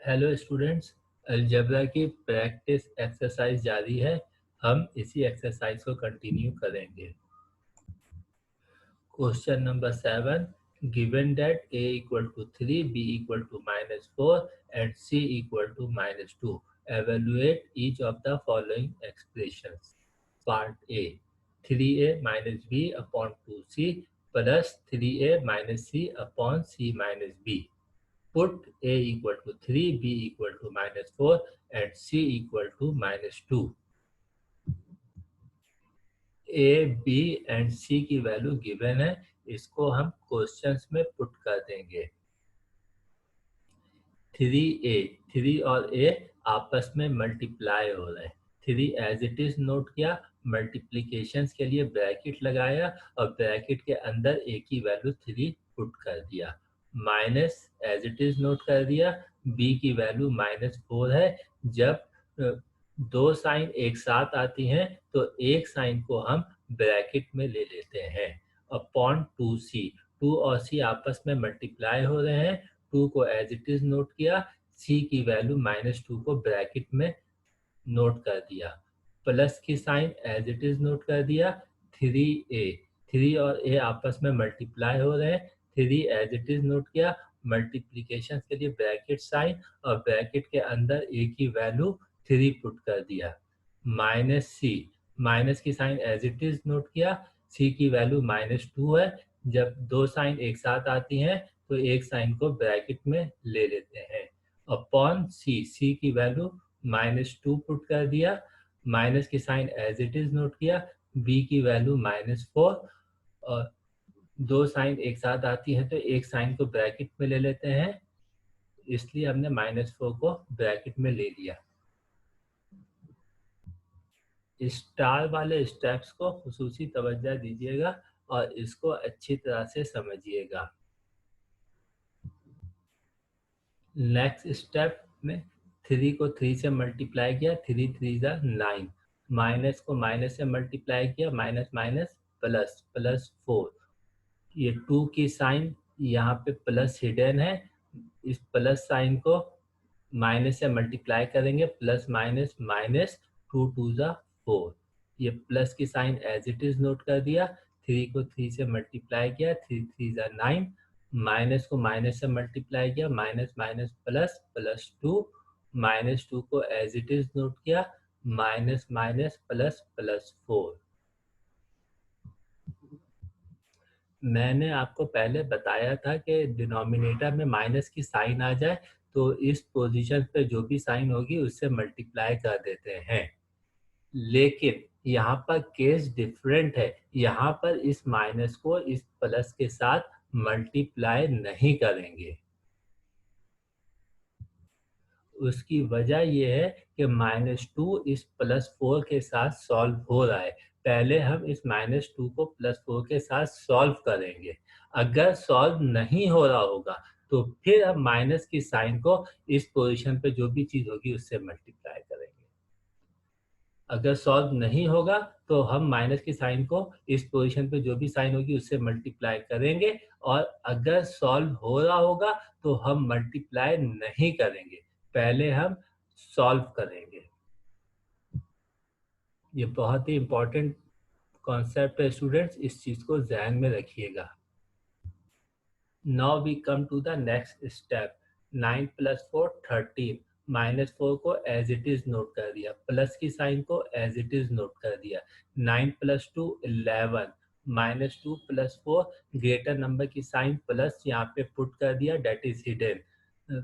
Hello students, algebra की practice exercise जारी है। हम इसी एक्सरसाइज को कंटिन्यू करेंगे। Question number 7, given that a equal to 3, b equal to -4 and c equal to -2, evaluate each of the following expressions. Part A, 3a minus b upon 2c plus 3a minus c upon c minus b। Put a equal to 3, b equal to -4 and c equal to -2। a, b and c की value given है, इसको हम questions में put कर देंगे। 3a, 3 और a आपस में मल्टीप्लाई हो रहे हैं। 3 एज इट इज नोट किया, मल्टीप्लीकेशंस के लिए ब्रैकेट लगाया और ब्रैकेट के अंदर a की वैल्यू 3 पुट कर दिया। Minus as it is note कर दिया, b की वैल्यू -4 है। जब दो साइन एक साथ आती हैं तो एक साइन को हम ब्रैकेट में ले लेते हैं। अपॉन 2c, 2 और c आपस में मल्टीप्लाई हो रहे हैं। 2 को एज इट इज नोट किया, c की वैल्यू -2 को ब्रैकेट में नोट कर दिया। प्लस की sign as it is note कर दिया। 3a, 3 और a आपस में मल्टीप्लाई हो रहे हैं। 3 एज इट इज नोट किया, मल्टीप्लीकेशन के लिए ब्रैकेट साइन और ब्रैकेट के अंदर a की वैल्यू 3 पुट कर दिया। माइनस c, माइनस की sign as it is note किया, c की वैल्यू -2 है। जब दो साइन एक साथ आती हैं तो एक साइन को ब्रैकेट में ले लेते हैं। अपॉन c की वैल्यू -2 पुट कर दिया। माइनस की sign as it is note किया, b की वैल्यू -4 और दो साइन एक साथ आती है तो एक साइन को ब्रैकेट में ले लेते हैं, इसलिए हमने -4 को ब्रैकेट में ले लिया। स्टार वाले स्टेप्स को खुसूसी तवज्जो दीजिएगा और इसको अच्छी तरह से समझिएगा। नेक्स्ट स्टेप में 3 को 3 से मल्टीप्लाई किया, 3 3 जा 9। माइनस को माइनस से मल्टीप्लाई किया, माइनस माइनस प्लस, प्लस 4। ये 2 की साइन यहाँ पे प्लस हिडन है, इस प्लस साइन को माइनस से मल्टीप्लाई करेंगे, प्लस माइनस माइनस, 2 2 जा 4। ये प्लस की sign as it is note कर दिया। 3 को 3 से मल्टीप्लाई किया, 3 3 जा 9। माइनस को माइनस से मल्टीप्लाई किया, माइनस माइनस प्लस, प्लस 2। -2 को एज इट इज नोट किया, माइनस माइनस प्लस, प्लस 4। मैंने आपको पहले बताया था कि डिनोमिनेटर में माइनस की साइन आ जाए तो इस पोजीशन पे जो भी साइन होगी उससे मल्टीप्लाई कर देते हैं। लेकिन यहाँ पर केस डिफरेंट है। यहाँ पर इस माइनस को इस प्लस के साथ मल्टीप्लाई नहीं करेंगे। उसकी वजह यह है कि -2 इस +4 के साथ सॉल्व हो रहा है। पहले हम इस -2 को +4 के साथ सॉल्व करेंगे। अगर सॉल्व नहीं हो रहा होगा तो फिर हम माइनस की साइन को इस पोजीशन पे जो भी चीज़ होगी उससे मल्टीप्लाई करेंगे। अगर सॉल्व नहीं होगा तो हम माइनस की साइन को इस पोजीशन पे जो भी साइन होगी उससे मल्टीप्लाई करेंगे, और अगर सॉल्व हो रहा होगा तो हम मल्टीप्लाई नहीं करेंगे, पहले हम सॉल्व करेंगे। ये बहुत ही इम्पोर्टेंट कॉन्सेप्ट है स्टूडेंट्स, इस चीज़ को ध्यान में रखिएगा। Now we come to the next step. 9 + 4 13, -4 को एज इट इज नोट कर दिया, प्लस की साइन को एज इट इज नोट कर दिया। 9 + 2 11, -2 + 4 ग्रेटर नंबर की साइन प्लस यहाँ पे पुट कर दिया, that is hidden.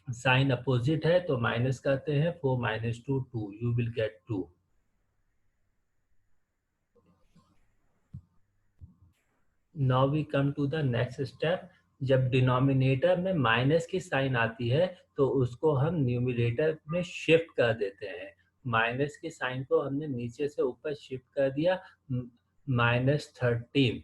Sign opposite है तो माइनस करते हैं, 4 - 2 2, you will get 2। Now we come to the next step. जब डिनोमिनेटर में माइनस की साइन आती है तो उसको हम न्यूमरेटर में शिफ्ट कर देते हैं। माइनस की साइन को हमने नीचे से ऊपर शिफ्ट कर दिया, -13,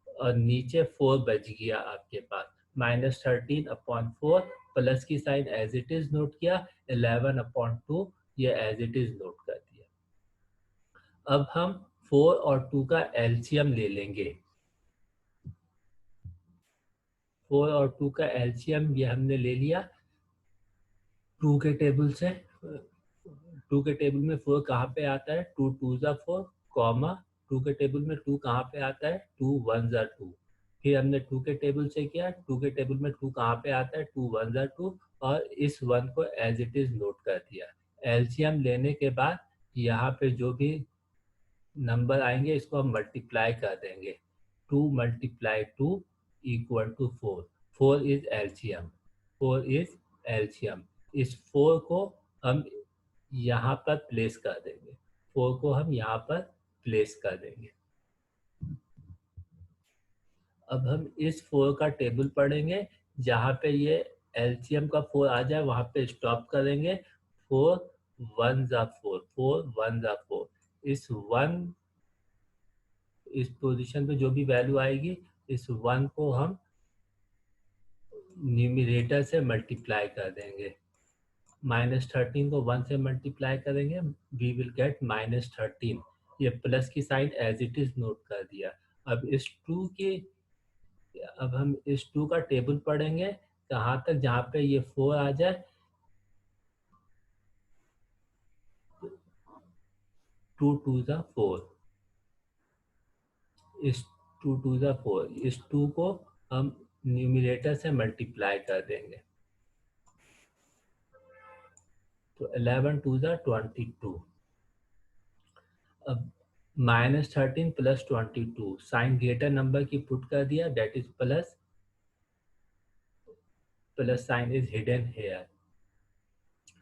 और नीचे 4 बच गया आपके पास। -13/4, प्लस की sign as it is note किया, 11/2 ये एज इट इज नोट कर दिया। अब हम 4 और 2 का एलसीएम ले लेंगे। 4 और 2 का एलसीएम ये हमने ले लिया। टू के टेबल से टू के टेबल में फोर कहाँ पे आता है, टू टू ज़ा फोर, कॉमा टू के टेबल में टू कहाँ पे आता है, टू वन ज़ा टू। फिर हमने टू के टेबल से किया, टू के टेबल में टू कहाँ पे आता है, टू वन ज़ा टू, और इस वन को एज इट इज़ नोट कर दिया। एलसीएम लेने के बाद यहाँ पे जो भी नंबर आएंगे इसको हम मल्टीप्लाई कर देंगे। Two multiply two equal to four, four is LCM, four is LCM. इस फोर को हम यहाँ पर प्लेस कर देंगे, फोर को हम यहाँ पर प्लेस कर देंगे। अब हम इस फोर का टेबल पढ़ेंगे, जहाँ पे ये एलसीएम का फोर आ जाए वहाँ पे स्टॉप करेंगे। फोर वन ज़ा फोर, फोर वन ज़ा फोर। इस वन, इस पोजीशन पे जो भी वैल्यू आएगी, इस वन को हम न्यूमरेटर से मल्टीप्लाई कर देंगे। -13 को 1 से मल्टीप्लाई करेंगे, वी विल गेट -13। ये प्लस की sign as it is note कर दिया। अब इस टू के, अब हम इस टू का टेबल पढ़ेंगे कहाँ तक, जहाँ पे ये फोर आ जाए। टू टू ज़ा फोर, इस टू टू ज़ा फोर, इस टू को हम न्यूमरेटर से मल्टीप्लाई कर देंगे, तो 11 टू ज़ा 22। अब -13 प्लस 22, साइन ग्रेटर नंबर की पुट कर दिया, that is plus, plus sign is hidden here.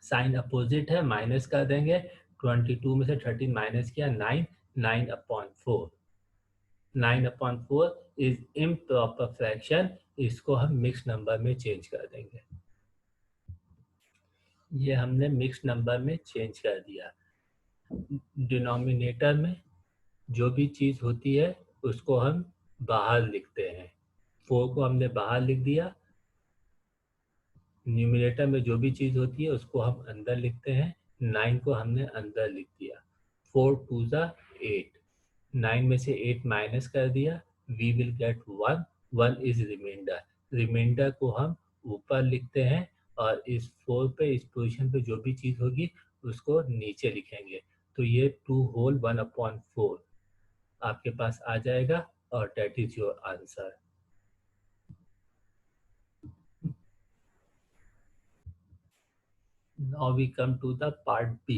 Sign opposite है, माइनस कर देंगे। 22 में से 13 माइनस किया, 9, 9 upon 4, 9 upon 4 is improper fraction. इसको हम मिक्स नंबर में चेंज कर देंगे। ये हमने मिक्स नंबर में चेंज कर दिया। डिनोमिनेटर में जो भी चीज़ होती है उसको हम बाहर लिखते हैं। 4 को हमने बाहर लिख दिया, न्यूमरेटर में जो भी चीज़ होती है उसको हम अंदर लिखते हैं। 9 को हमने अंदर लिख दिया। 4 टू ज़ा 8, 9 में से 8 माइनस कर दिया, we will get 1, 1 is reminder. Reminder को हम ऊपर लिखते हैं, और इस 4 पे, इस पोजीशन पे जो भी चीज़ होगी उसको नीचे लिखेंगे। तो ये 2 होल 1/4 आपके पास आ जाएगा, और that is your answer. Now we come to the part B.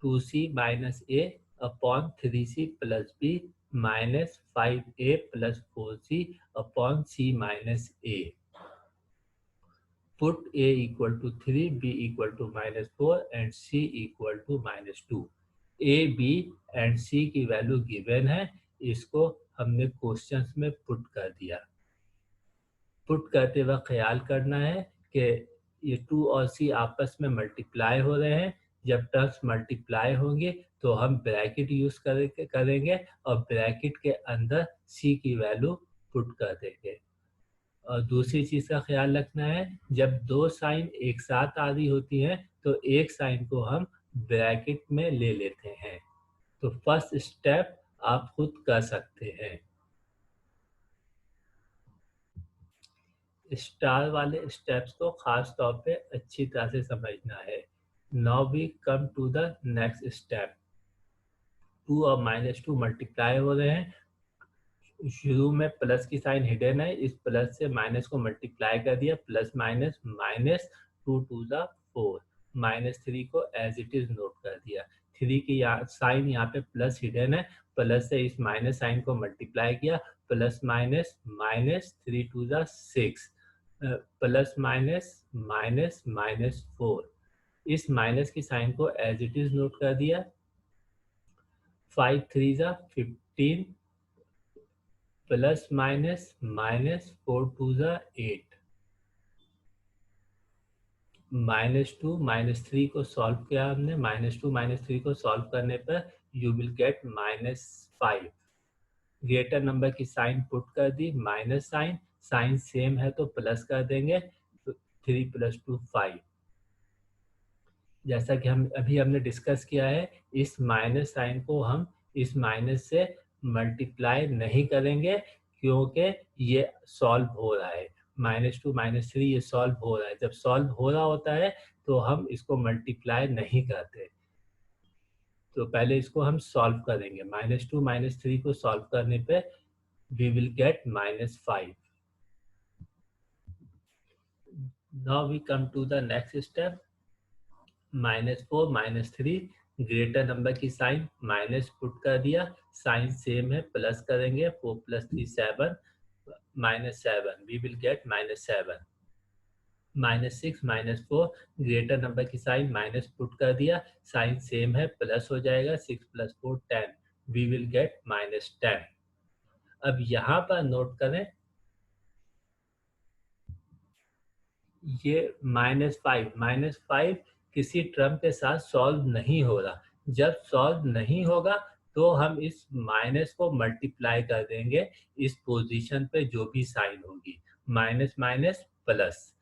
2c minus a upon 3c plus b minus 5a plus 4c upon c minus a. Put a equal to 3, b equal to -4 and c equal to -2. a, b and c की value given है, इसको हमने questions में put कर दिया। Put करते वक्त ख्याल करना है कि ये 2 और c आपस में मल्टीप्लाई हो रहे हैं। जब टर्म्स मल्टीप्लाई होंगे तो हम ब्रैकेट यूज करेंगे, और ब्रैकेट के अंदर c की वैल्यू पुट कर देंगे। और दूसरी चीज़ का ख्याल रखना है, जब दो साइन एक साथ आ रही होती हैं तो एक साइन को हम ब्रैकेट में ले लेते हैं। तो फर्स्ट स्टेप आप खुद कर सकते हैं। स्टार वाले स्टेप्स को खास तौर पे अच्छी तरह से समझना है। Now we come to the next step. 2 और -2 मल्टीप्लाई हो रहे हैं। शुरू में प्लस की साइन हिडन है, इस प्लस से माइनस को मल्टीप्लाई कर दिया, प्लस माइनस, माइनस 2 टू ज़ा 4, -3 को एज इट इज नोट कर दिया। 3 की साइन यहाँ पे प्लस हिडन है, प्लस से इस माइनस साइन को मल्टीप्लाई किया, प्लस माइनस, माइनस 3 टू ज़ा 6, प्लस माइनस, माइनस, -4। इस माइनस की साइन को एज इट इज नोट कर दिया। 5 3 ज़ा 15, प्लस माइनस, माइनस 4 टू ज़ा 8, -2 -3 को सॉल्व किया हमने। -2 -3 को सॉल्व करने पर you will get -5। Greater number की साइन पुट कर दी, माइनस साइन, साइन सेम है तो प्लस कर देंगे, तो 3 + 2 5। जैसा कि हम अभी हमने डिस्कस किया है, इस माइनस साइन को हम इस माइनस से मल्टीप्लाई नहीं करेंगे, क्योंकि ये सॉल्व हो रहा है। -2 -3 ये सॉल्व हो रहा है। जब सॉल्व हो रहा होता है तो हम इसको मल्टीप्लाई नहीं करते। तो पहले इसको हम सॉल्व करेंगे। -2 -3 को सॉल्व करने पे we will get -5। Now we come to the next step. -4 -3 greater number की साइन माइनस पुट कर दिया, साइन सेम है, प्लस करेंगे 4 + 3 7 -7 we will get -7। -6 -4 greater number की साइन माइनस पुट कर दिया, साइन सेम है, प्लस हो जाएगा 6 + 4 10 वी विल गेट -10। अब यहाँ पर नोट करें ये -5 किसी टर्म के साथ सॉल्व नहीं हो रहा। जब सॉल्व नहीं होगा तो हम इस माइनस को मल्टीप्लाई कर देंगे इस पोजीशन पे जो भी साइन होगी, माइनस माइनस प्लस।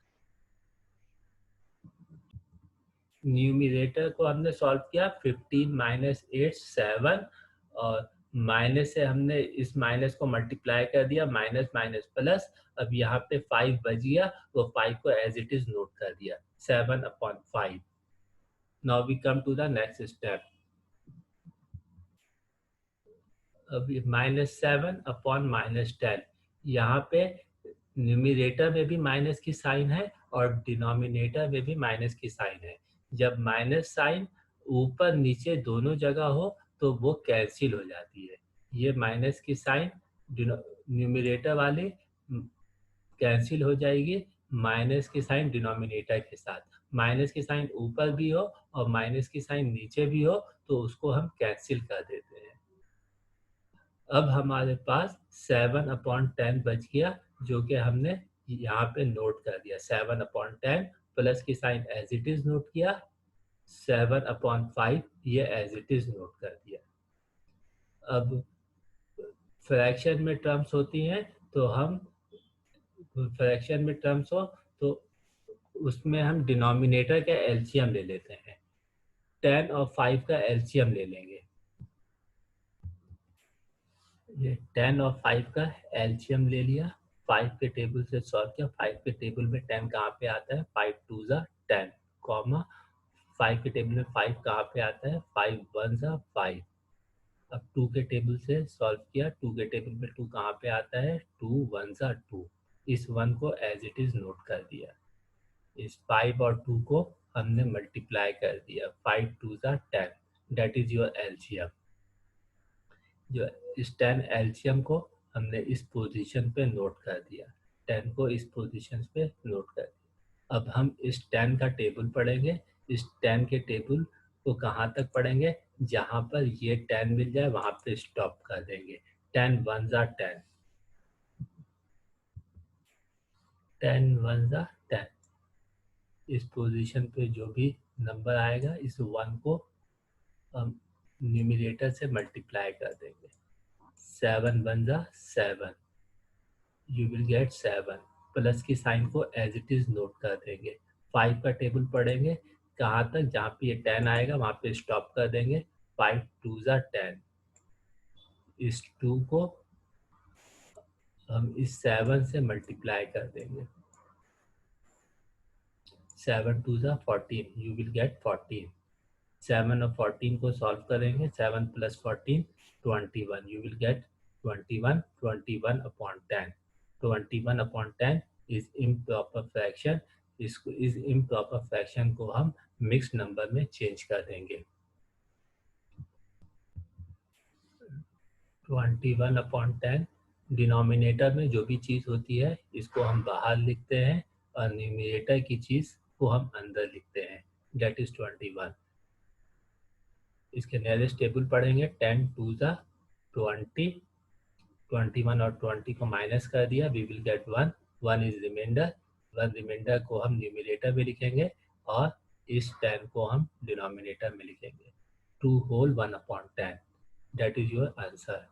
न्यूमिरेटर को हमने सॉल्व किया 15 - 8 7 और माइनस से हमने इस माइनस को मल्टीप्लाई कर दिया, माइनस माइनस प्लस। अब यहाँ पे 5 बच गया तो 5 को एज इट इज नोट कर दिया 7/5। Now we come to the next step. अब -7/-10 यहाँ पे न्यूमिरेटर में भी माइनस की साइन है और डिनोमिनेटर में भी माइनस की साइन है। जब माइनस साइन ऊपर नीचे दोनों जगह हो तो वो कैंसिल हो जाती है। ये माइनस की साइन न्यूमिरेटर वाली कैंसिल हो जाएगी माइनस की साइन डिनोमिनेटर के साथ। माइनस की साइन ऊपर भी हो और माइनस की साइन नीचे भी हो तो उसको हम कैंसिल कर देते हैं। अब हमारे पास 7/10 बच गया जो कि हमने यहाँ पे नोट कर दिया। 7/10 प्लस की sign as it is note किया, 7/5 ये एज इट इज नोट कर दिया। अब फ्रैक्शन में टर्म्स होती हैं तो हम फ्रैक्शन में टर्म्स हो तो उसमें हम डिनोमिनेटर का एलसीएम ले लेते हैं। 10 और 5 का एलसीएम ले लेंगे। ये 10 और 5 का एलसीएम ले लिया, 5 के टेबल से सॉल्व किया। 5 के टेबल में 10 कहाँ पे आता है, 5 2 ज़ा 10 कॉमा 5 के टेबल में 5 कहाँ पे आता है, 5 1 ज़ा 5। अब 2 के टेबल से सॉल्व किया, 2 के टेबल में 2 कहाँ पे आता है, 2 1 ज़ा 2। इस 1 को एज इट इज नोट कर दिया। इस 5 और 2 को हमने मल्टीप्लाई कर दिया, 5 2 ज़ा 10 दैट इज योर एलसीएम। जो इस 10 एलसीएम को हमने इस पोजीशन पे नोट कर दिया, 10 को इस पोजीशन पे नोट कर दिया। अब हम इस 10 का टेबल पढ़ेंगे। इस 10 के टेबल को कहाँ तक पढ़ेंगे, जहाँ पर ये 10 मिल जाए वहाँ पे स्टॉप कर देंगे। 10 1 ज़ा 10, 10 1 ज़ा 10। इस पोजीशन पे जो भी नंबर आएगा इस 1 को हम न्यूमिनेटर से मल्टीप्लाई कर देंगे। 7 1 ज़ा 7 यू विल गेट 7। प्लस की साइन को एज इट इज नोट कर देंगे। 5 का टेबल पढ़ेंगे, कहाँ तक, जहाँ पे ये 10 आएगा वहाँ पे स्टॉप कर देंगे। 5 2 ज़ा 10। इस 2 को हम इस 7 से मल्टीप्लाई कर देंगे। 7 2 ज़ा 14 यू विल गेट 14। 7 और 14 को सॉल्व करेंगे, 7 + 14 21 you will gate 21। 21/10, 21/10 is improper fraction. इसको इस इम्प्रॉपर फ्रैक्शन को हम मिक्स नंबर में चेंज कर देंगे। 21/10 डिनोमिनेटर में जो भी चीज़ होती है इसको हम बाहर लिखते हैं और न्यूमिनेटर की चीज़ को हम अंदर लिखते हैं, डेट इज 21। इसके नियरेस्ट टेबल पढ़ेंगे, 10 2 ज़ा 20, 21 और 20 को माइनस कर दिया, we will get 1। 1 is reminder, 1 reminder को हम न्यूमिनेटर में लिखेंगे और इस 10 को हम डिनोमिनेटर में लिखेंगे। 2 whole 1/10 that is your answer.